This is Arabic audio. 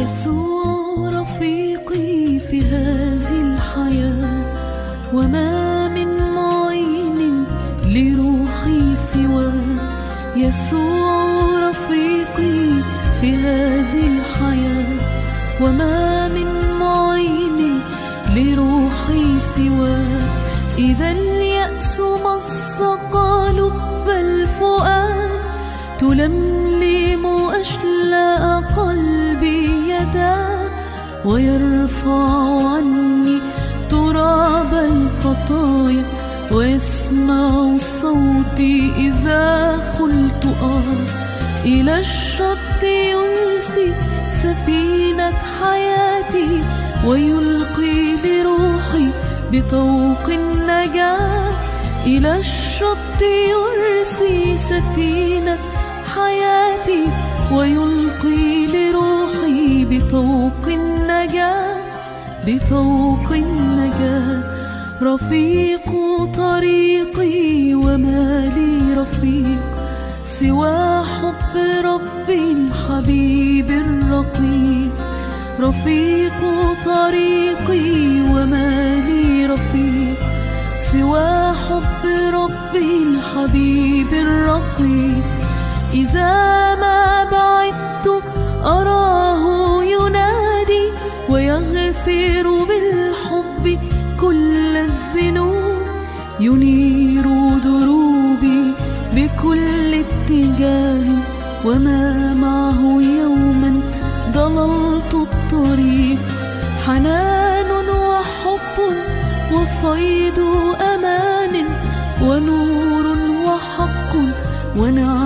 يسوع رفيقي في هذه الحياة، وما من معين لروحي سواه. يسوع رفيقي في هذه الحياة، وما من معين لروحي سواه. إذا اليأس مزق لب الفؤاد، تلملم أشلاء قلبي يداه، ويرفع عني تراب الخطايا، ويسمع صوتي إذا قلت إلى الشط يرسي سفينة حياتي، ويلقي لروحي بطوق النجاة. إلى الشط يرسي سفينة حياتي، ويلقي لروحي بطوق النجاة، بطوق النجاة. رفيق طريقي وما لي رفيق سوى حب ربي الحبيب الرقيق. رفيق طريقي وما لي رفيق سوى حب ربي الحبيب الرقيق. إذا ما بعدت أراه ينادي، ويغفر بالحب كل الذنوب، ينير دروبي بكل اتجاه، وما معه يوما ضللت الطريق. حنان وحب وفيض أمان، ونور وحق ونعم